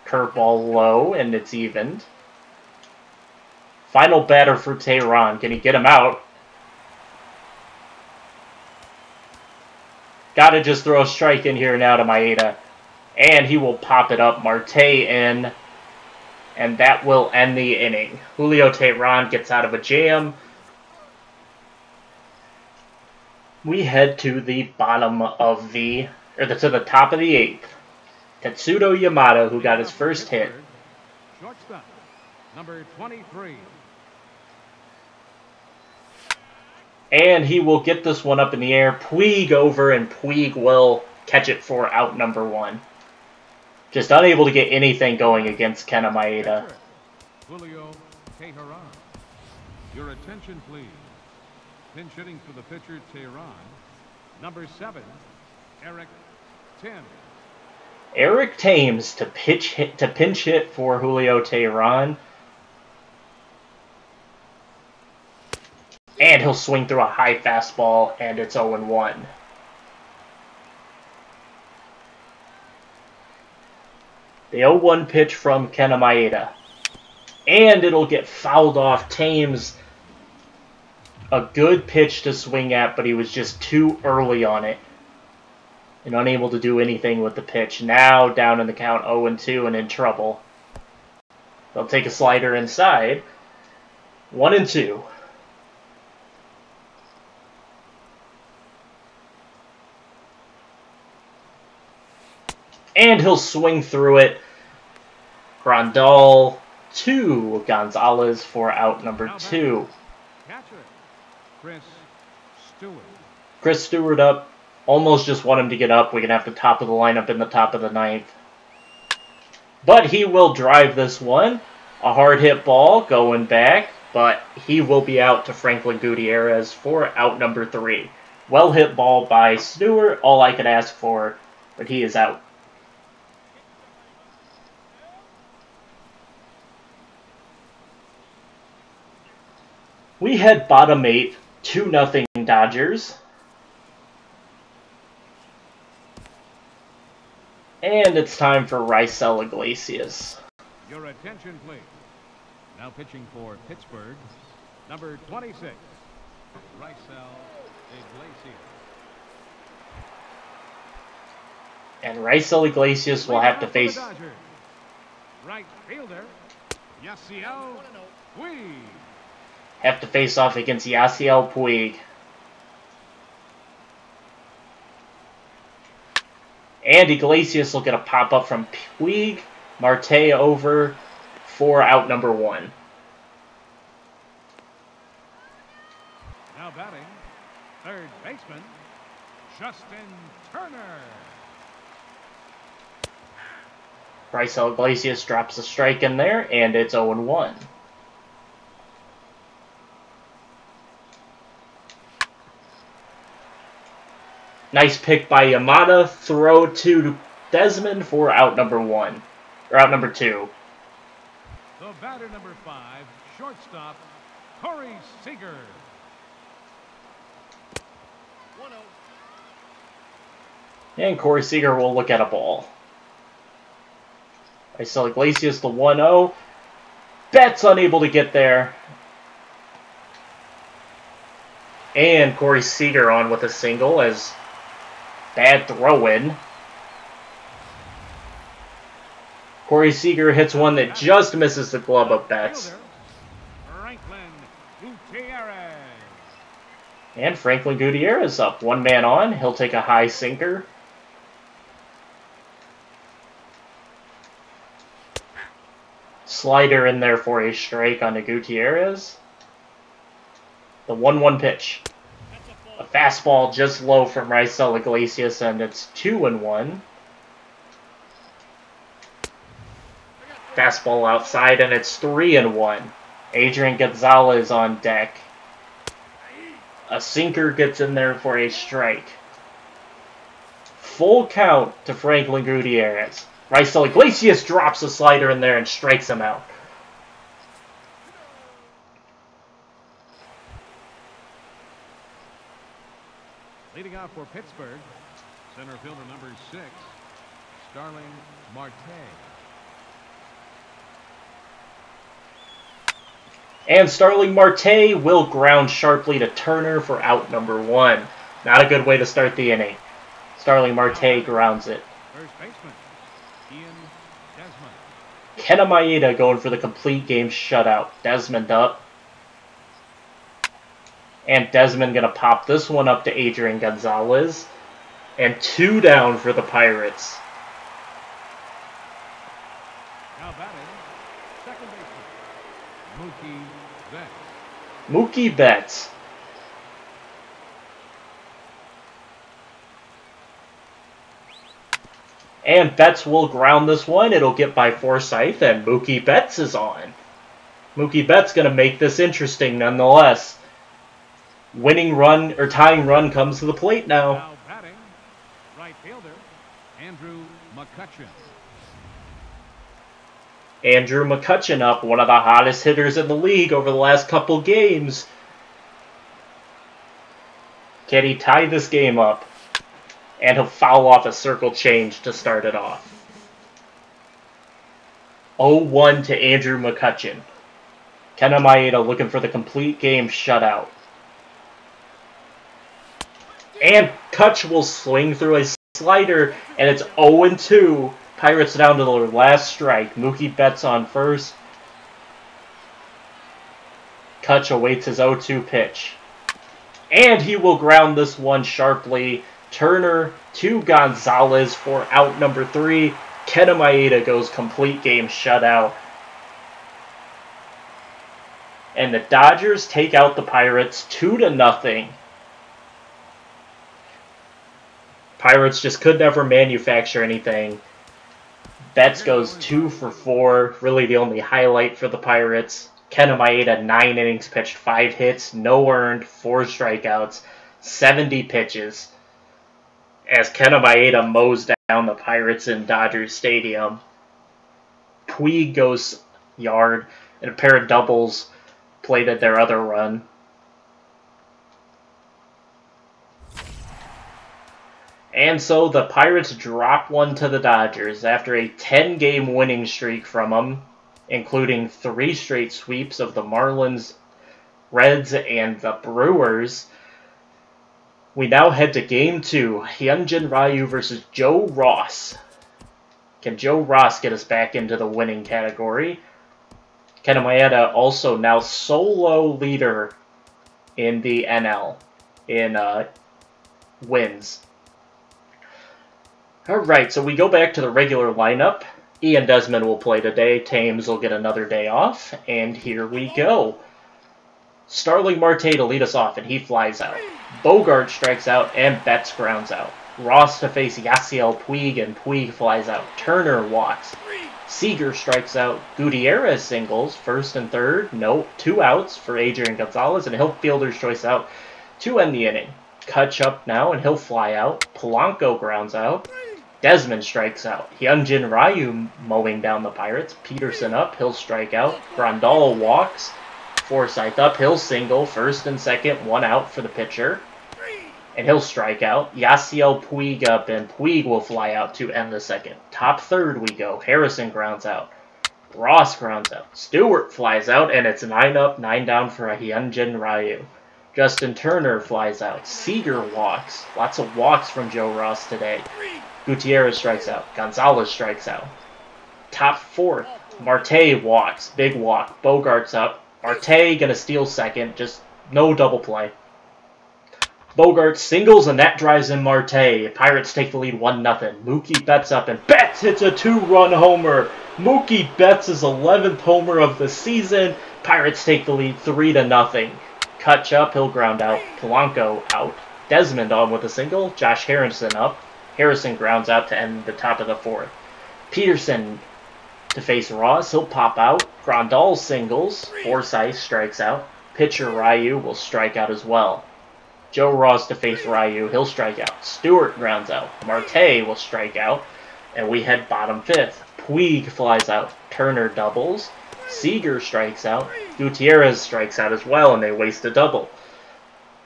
Curveball low, and it's evened. Final batter for Tehran. Can he get him out? Gotta just throw a strike in here now to Maeda. And he will pop it up. Marte in. And that will end the inning. Julio Tehran gets out of a jam. We head to the bottom of to the top of the 8th. Tetsudo Yamada, who got his first hit. Shortstop, number 23. And he will get this one up in the air. Puig over, and Puig will catch it for out number 1. Just unable to get anything going against Kenta Maeda. Julio Teheran. Your attention, please. Pinch hitting for the pitcher, Teheran. Number 7, Eric Thames. Eric Thames to pinch hit for Julio Teheran. And he'll swing through a high fastball, and it's 0-1. The 0-1 pitch from Kenta Maeda. And it'll get fouled off. Thames, a good pitch to swing at, but he was just too early on it. And unable to do anything with the pitch. Now down in the count 0-2 and in trouble. They'll take a slider inside. 1-2. And he'll swing through it. Grandal to Gonzalez for out number 2. Catcher, Chris Stewart. Chris Stewart up. Almost just want him to get up. We can have the top of the lineup in the top of the 9th. But he will drive this one. A hard hit ball going back. But he will be out to Franklin Gutierrez for out number 3. Well hit ball by Stewart. All I could ask for. But he is out. We had bottom 8, 2-0 Dodgers. And it's time for Raisel Iglesias. Your attention, please. Now pitching for Pittsburgh, number 26, Raisel Iglesias. And Raisel Iglesias will have to face... Right fielder, Yasiel Puig. Have to face off against Yasiel Puig. And Iglesias will get a pop-up from Puig. Marte over for out number 1. Now batting, third baseman, Justin Turner. Raisel Iglesias drops a strike in there, and it's 0-1. Nice pick by Yamada. Throw to Desmond for out number 1. Or out number 2. The batter, number 5, shortstop, Corey Seager. 1-0. And Corey Seager will look at a ball. Raisel Iglesias the 1-0. Betts unable to get there. And Corey Seager on with a single as bad throw-in. Corey Seager hits one that just misses the glove of Betts. Franklin Gutierrez. And Franklin Gutierrez up. One man on. He'll take a high sinker. Slider in there for a strike on the Gutierrez. The 1-1 pitch. A fastball just low from Raisel Iglesias, and it's 2-1. Fastball outside, and it's 3-1. Adrian Gonzalez on deck. A sinker gets in there for a strike. Full count to Franklin Gutierrez. Raisel Iglesias drops a slider in there and strikes him out. Leading off for Pittsburgh, center fielder number 6, Starling Marte. And Starling Marte will ground sharply to Turner for out number 1. Not a good way to start the inning. Starling Marte grounds it. First baseman, Ian Desmond. Kenta Maeda going for the complete game shutout. Desmond up. And Desmond going to pop this one up to Adrian Gonzalez. And 2 down for the Pirates. Mookie Betts. And Betts will ground this one. It'll get by Forsythe, and Mookie Betts is on. Mookie Betts going to make this interesting nonetheless. Winning run, or tying run, comes to the plate now. Now batting, right fielder, Andrew McCutchen. Andrew McCutchen up, one of the hottest hitters in the league over the last couple games. Can he tie this game up? And he'll foul off a circle change to start it off. 0-1 to Andrew McCutchen. Kenta Maeda looking for the complete game shutout. And Kutch will swing through a slider, and it's 0-2. Pirates down to their last strike. Mookie Betts on first. Kutch awaits his 0-2 pitch. And he will ground this one sharply. Turner to Gonzalez for out number 3. Kenta Maeda goes complete game shutout. And the Dodgers take out the Pirates 2-0. Pirates just could never manufacture anything. Betts goes 2 for 4. Really the only highlight for the Pirates. Kenta Maeda, 9 innings pitched, 5 hits, no earned, 4 strikeouts, 70 pitches. As Kenta Maeda mows down the Pirates in Dodger Stadium. Puig goes yard, and a pair of doubles plated their other run. And so the Pirates drop one to the Dodgers after a 10-game winning streak from them, including 3 straight sweeps of the Marlins, Reds, and the Brewers. We now head to Game 2, Hyunjin Ryu versus Joe Ross. Can Joe Ross get us back into the winning category? Kenta Maeda also now solo leader in the NL in wins. Alright, so we go back to the regular lineup. Ian Desmond will play today. Thames will get another day off. And here we go. Starling Marte to lead us off, and he flies out. Bogart strikes out, and Betts grounds out. Ross to face Yasiel Puig, and Puig flies out. Turner walks. Seager strikes out. Gutierrez singles, first and third. No, 2 outs for Adrian Gonzalez, and he'll fielder's choice out to end the inning. Kutch up now, and he'll fly out. Polanco grounds out. Desmond strikes out. Hyunjin Ryu mowing down the Pirates. Peterson up, he'll strike out. Grandal walks. Forsythe up, he'll single. First and second, 1 out for the pitcher. And he'll strike out. Yasiel Puig up, and Puig will fly out to end the second. Top third we go. Harrison grounds out. Ross grounds out. Stewart flies out, and it's 9 up, 9 down for a Hyunjin Ryu. Justin Turner flies out. Seager walks. Lots of walks from Joe Ross today. Gutierrez strikes out. Gonzalez strikes out. Top fourth. Marte walks. Big walk. Bogart's up. Marte gonna steal second. Just no double play. Bogart singles, and that drives in Marte. Pirates take the lead 1-0. Mookie Betts up, and Betts hits a 2-run homer. Mookie Betts' 11th homer of the season. Pirates take the lead 3-0. Kutch up, he'll ground out. Polanco out. Desmond on with a single. Josh Harrison up. Harrison grounds out to end the top of the 4th. Peterson to face Ross. He'll pop out. Grandal singles. Forsythe strikes out. Pitcher Ryu will strike out as well. Joe Ross to face Ryu. He'll strike out. Stewart grounds out. Marte will strike out. And we head bottom 5th. Puig flies out. Turner doubles. Seager strikes out. Gutierrez strikes out as well, and they waste a double.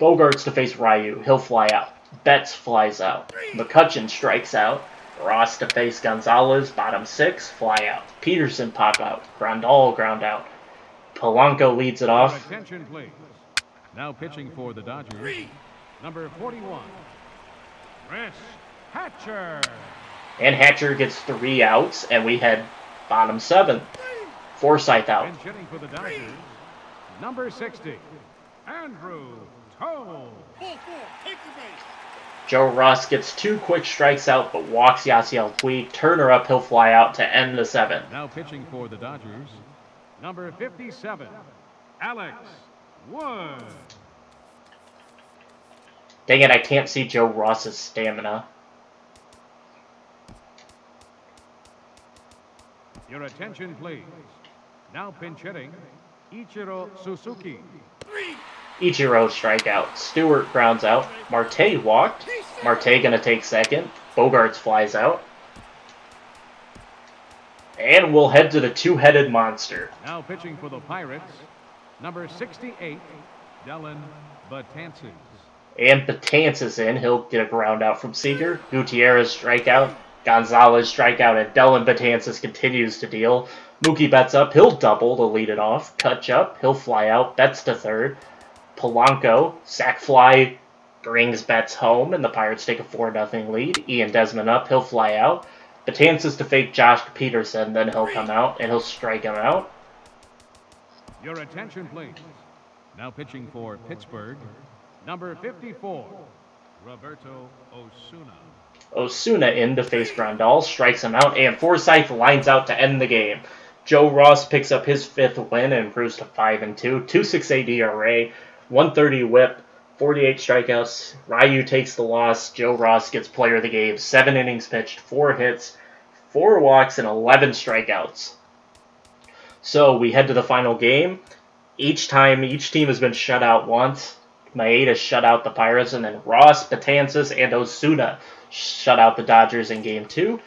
Bogarts to face Ryu. He'll fly out. Betts flies out. McCutchen strikes out. Ross to face Gonzalez. Bottom 6. Fly out. Peterson pop out. Grandal ground out. Polanco leads it off. Attention, please. Now pitching for the Dodgers, number 41, Chris Hatcher. And Hatcher gets 3 outs, and we head bottom 7. Forsythe out. And hitting for the Dodgers, number 60, Andrew Toll. Joe Ross gets 2 quick strikes out, but walks Yasiel Puig. Turner up, he'll fly out to end the 7th. Now pitching for the Dodgers, number 57, Alex 1. Dang it, I can't see Joe Ross's stamina. Your attention, please. Now pinch hitting, Ichiro Suzuki. Ichiro strikeout. Stewart grounds out. Marte walked. Marte gonna take second. Bogarts flies out. And we'll head to the two-headed monster. Now pitching for the Pirates, number 68, Dylan Betances. And Betances in. He'll get a ground out from Seager. Gutierrez strikeout. Gonzalez strikeout, and Dylan Betances continues to deal. Mookie Betts up. He'll double to lead it off. Kutch up. He'll fly out. Betts to third. Polanco, sac fly, brings Betts home, and the Pirates take a 4-0 lead. Ian Desmond up. He'll fly out. Betances to fake Josh Peterson. Then he'll come out, and he'll strike him out. Your attention, please. Now pitching for Pittsburgh, number 54, Roberto Osuna. Osuna in to face Grandal, strikes him out, and Forsythe lines out to end the game. Joe Ross picks up his 5th win and improves to 5-2, 2.68 ERA, 130 WHIP, 48 strikeouts. Ryu takes the loss. Joe Ross gets player of the game, 7 innings pitched, 4 hits, 4 walks, and 11 strikeouts. So we head to the final game. Each team has been shut out once. Maeda shut out the Pirates, and then Ross, Betances, and Osuna shut out the Dodgers in Game 2.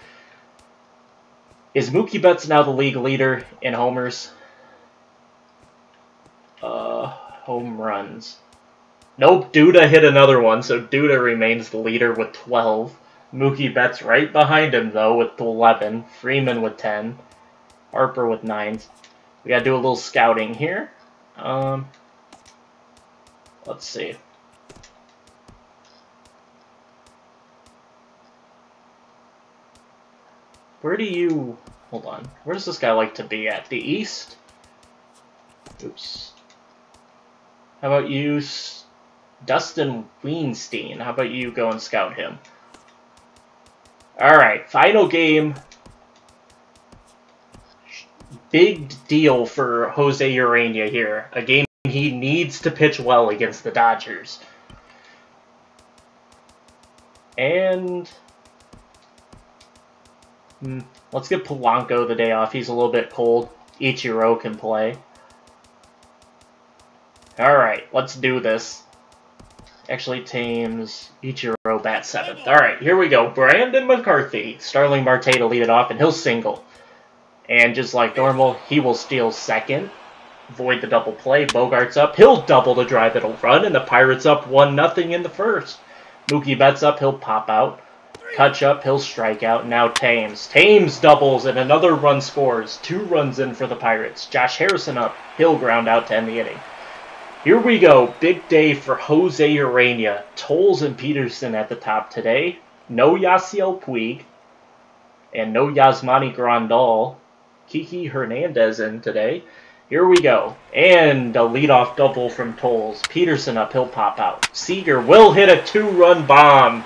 Is Mookie Betts now the league leader in homers? Home runs. Nope, Duda hit another one, so Duda remains the leader with 12. Mookie Betts right behind him, though, with 11. Freeman with 10. Harper with 9. We gotta do a little scouting here. Let's see. Where do you... Hold on. Where does this guy like to be at? The East? Oops. How about you... Dustin Weinstein. How about you go and scout him? Alright, final game. Big deal for Jose Urania here. A game he needs to pitch well against the Dodgers. And... let's give Polanco the day off. He's a little bit cold. Ichiro can play. Alright, let's do this. Actually, Thames, Ichiro, bat 7th. Alright, here we go. Brandon McCarthy. Starling Marte to lead it off, and he'll single. And just like normal, he will steal second. Avoid the double play. Bogarts up. He'll double to drive it a run, and the Pirates up 1-0 in the first. Mookie Betts up. He'll pop out. Kutch up. He'll strike out. Now Thames. Thames doubles, and another run scores. 2 runs in for the Pirates. Josh Harrison up. He'll ground out to end the inning. Here we go. Big day for Jose Urania. Tolles and Peterson at the top today. No Yasiel Puig. And no Yasmani Grandal. Kiki Hernandez in today. Here we go. And a leadoff double from Tolles. Peterson up. He'll pop out. Seager will hit a 2-run bomb.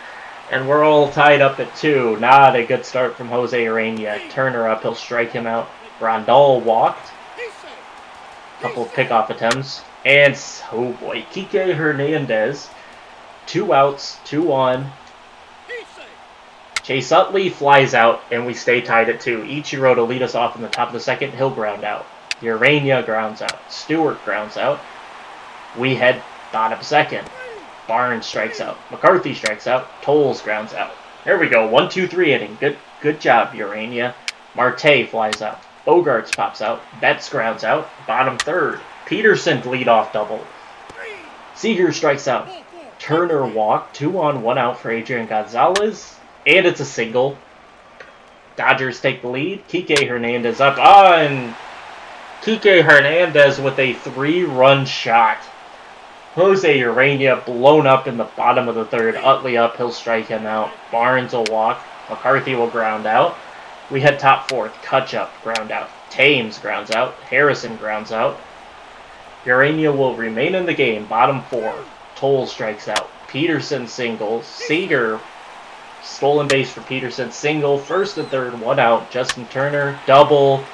And we're all tied up at 2. Not a good start from Jose Urania. Turner up. He'll strike him out. Grandal walked. Couple of pickoff attempts. And, oh boy, Kike Hernandez. 2 outs, 2 on. Chase Utley flies out, and we stay tied at 2. Ichiro to lead us off in the top of the second. He'll ground out. Urania grounds out. Stewart grounds out. We head bottom second. Barnes strikes out. McCarthy strikes out. Tolles grounds out. There we go. 1-2-3 inning. Good job, Urania. Marte flies out. Bogarts pops out. Betts grounds out. Bottom third. Peterson leadoff double. Seager strikes out. Turner walked. 2 on, 1 out for Adrian Gonzalez. And it's a single. Dodgers take the lead. Kike Hernandez up. And Kike Hernandez with a 3-run shot. Jose Urania blown up in the bottom of the third. Utley up. He'll strike him out. Barnes will walk. McCarthy will ground out. We head top fourth. Kutch up. Ground out. Thames grounds out. Harrison grounds out. Urania will remain in the game. Bottom 4. Tolles strikes out. Peterson singles. Seager, stolen base for Peterson. Single. First and third. 1 out. Justin Turner. Double.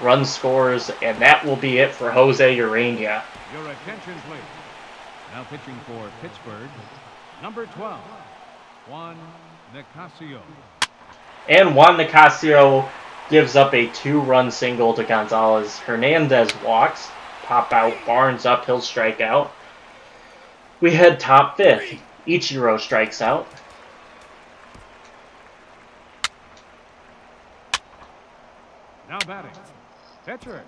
run scores, and that will be it for Jose Urania. Your attention, please. Now pitching for Pittsburgh, number 12, Juan Nicasio. And Juan Nicasio gives up a 2-run single to Gonzalez. Hernandez walks, pop out, Barnes up, he'll strike out. We head top 5th. Ichiro strikes out. Now batting, pitcher,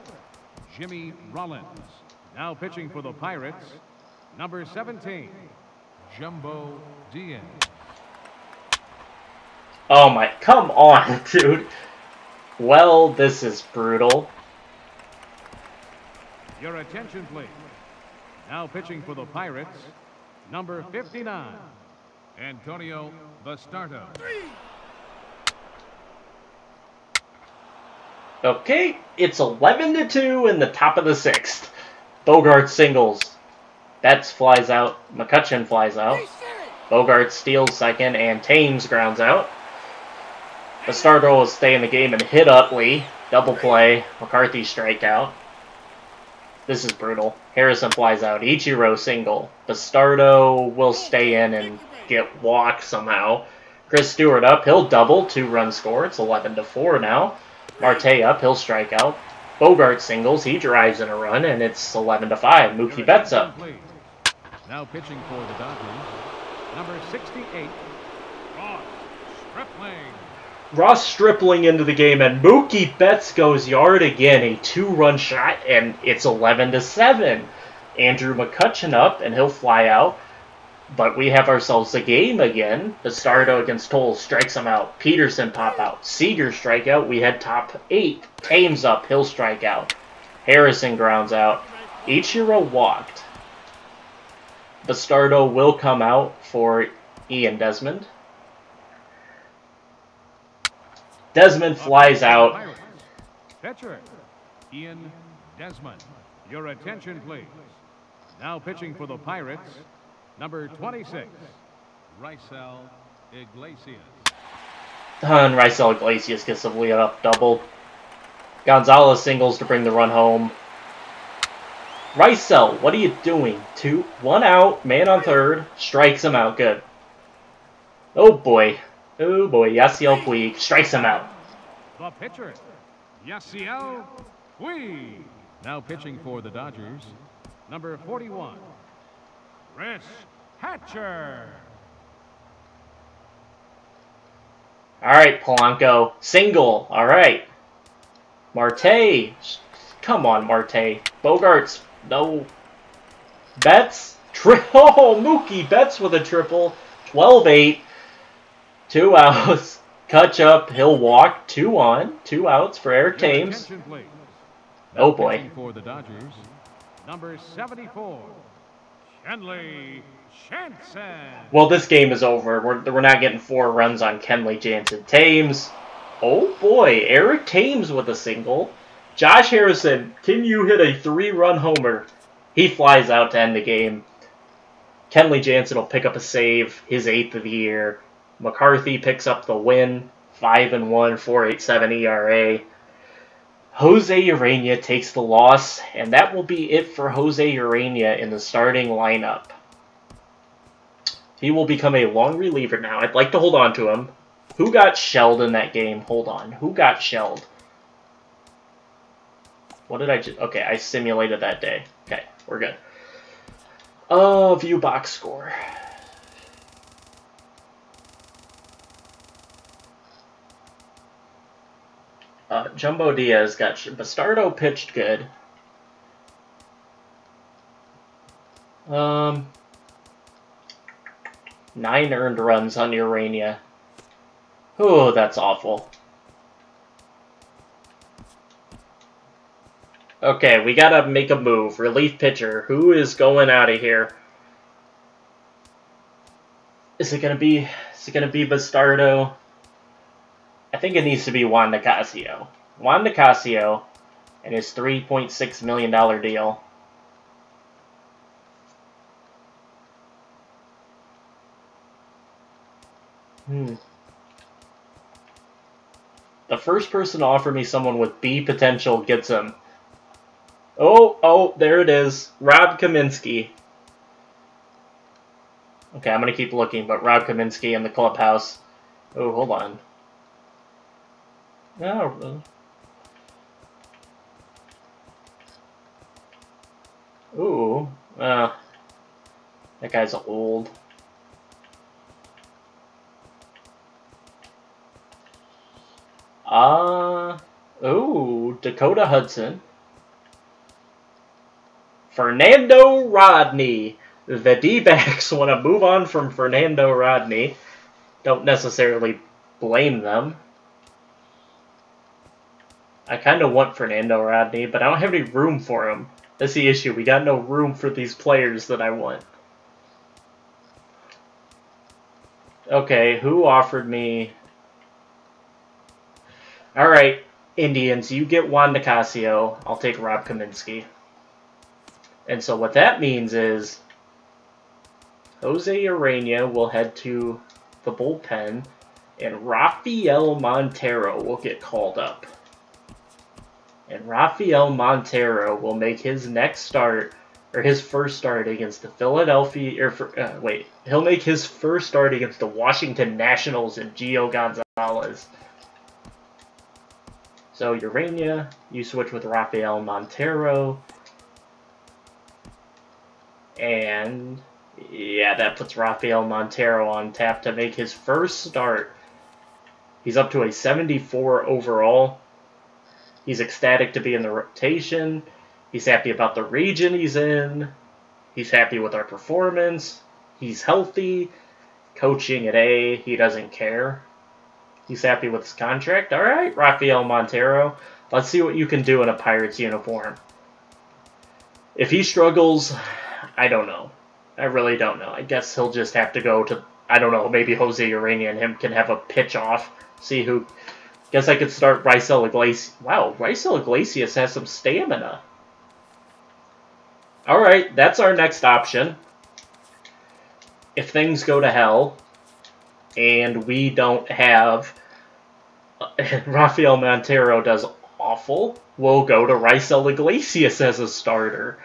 Jimmy Rollins. Now pitching for the Pirates, number 17, Jumbo Diaz. Oh my, come on, dude. Well, this is brutal. Your attention, please. Now pitching for the Pirates, number 59, Antonio Bastardo. Okay, it's 11-2 in the top of the 6th. Bogart singles. Betts flies out. McCutchen flies out. Bogart steals second, and Thames grounds out. Bastardo will stay in the game and hit Utley. Double play. McCarthy strikeout. This is brutal. Harrison flies out. Ichiro single. Bastardo will stay in and get walked somehow. Chris Stewart up. He'll double. 2-run score. It's 11-4 now. Marte up. He'll strike out. Bogart singles. He drives in a run, and it's 11-5. Mookie Betts up. Now pitching for the Dodgers, number 68, Ross Stripling. Ross Stripling into the game, and Mookie Betts goes yard again. A 2-run shot, and it's 11-7. Andrew McCutchen up, and he'll fly out. But we have ourselves a game again. Bastardo against Toll strikes him out. Peterson pop out. Seager strike out. We head top 8. Thames up. He'll strike out. Harrison grounds out. Ichiro walked. Bastardo will come out for Ian Desmond. Desmond flies out. Pitcher, Ian Desmond. Your attention, please. Now pitching for the Pirates, number 26, Raisel Iglesias. And Raisel Iglesias gets the lead up double. Gonzalez singles to bring the run home. Raisel, what are you doing? 1 out, man on third, strikes him out. Good. Oh boy. Oh boy, Yasiel Puig strikes him out. The pitcher, Yasiel Puig. Now pitching for the Dodgers, number 41, Chris Hatcher. All right, Polanco. Single. All right. Marte. Come on, Marte. Bogarts. No. Betts. Oh, Mookie Betts with a triple. 12-8. 2 outs. Catch up. He'll walk. 2 on. 2 outs for Eric Thames. Oh, boy. For the Dodgers, number 74, Kenley Jansen. Well, this game is over. We're not getting 4 runs on Kenley Jansen. Thames. Oh, boy. Eric Thames with a single. Josh Harrison, can you hit a 3-run homer? He flies out to end the game. Kenley Jansen will pick up a save, his 8th of the year. McCarthy picks up the win, 5-1, 4.87 ERA. Jose Urania takes the loss, and that will be it for Jose Urania in the starting lineup. He will become a long reliever now. I'd like to hold on to him. Who got shelled in that game? Hold on. Who got shelled? What did I just... Okay, I simulated that day. Okay, we're good. View box score. Jumbo Diaz got... Bastardo pitched good. 9 earned runs on Urania. Oh, that's awful. Okay, we gotta make a move. Relief pitcher. Who is going out of here? Is it gonna be Bastardo? I think it needs to be Juan Nicasio. Juan Nicasio and his $3.6 million deal. The first person to offer me someone with B potential gets him. Oh, there it is. Rob Kaminsky. Okay, I'm going to keep looking, but Rob Kaminsky in the clubhouse. Oh, hold on. No. Ooh. That guy's old. Ooh, Dakota Hudson. Fernando Rodney. The D-backs want to move on from Fernando Rodney. Don't necessarily blame them. I kind of want Fernando Rodney, but I don't have any room for him. That's the issue. We got no room for these players that I want. Okay, who offered me... Alright, Indians, you get Juan Nicasio. I'll take Rob Kaminsky. And so what that means is Jose Urena will head to the bullpen, and Rafael Montero will get called up. And Rafael Montero will make his next start, or his first start against the Philadelphia, he'll make his first start against the Washington Nationals and Gio Gonzalez. So Urena, you switch with Rafael Montero. And yeah, that puts Rafael Montero on tap to make his first start. He's up to a 74 overall. He's ecstatic to be in the rotation. He's happy about the region he's in. He's happy with our performance. He's healthy. Coaching at A, he doesn't care. He's happy with his contract. All right, Rafael Montero. Let's see what you can do in a Pirates uniform. If he struggles, I don't know. I really don't know. I guess he'll just have to go to, I don't know, maybe Jose Urena and him can have a pitch off. See who... Guess I could start Raisel Iglesias. Wow, Raisel Iglesias has some stamina. Alright, that's our next option. If things go to hell, and we don't have... Rafael Montero does awful, we'll go to Raisel Iglesias as a starter.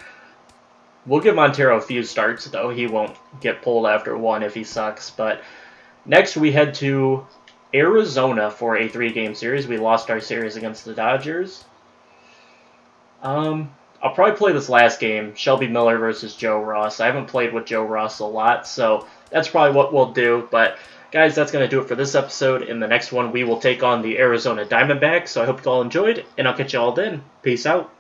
We'll give Montero a few starts, though. He won't get pulled after one if he sucks. But next we head to Arizona for a 3-game series. We lost our series against the Dodgers. I'll probably play this last game, Shelby Miller versus Joe Ross. I haven't played with Joe Ross a lot, so that's probably what we'll do. But guys, that's going to do it for this episode. In the next one, we will take on the Arizona Diamondbacks. So I hope you all enjoyed, and I'll catch you all then. Peace out.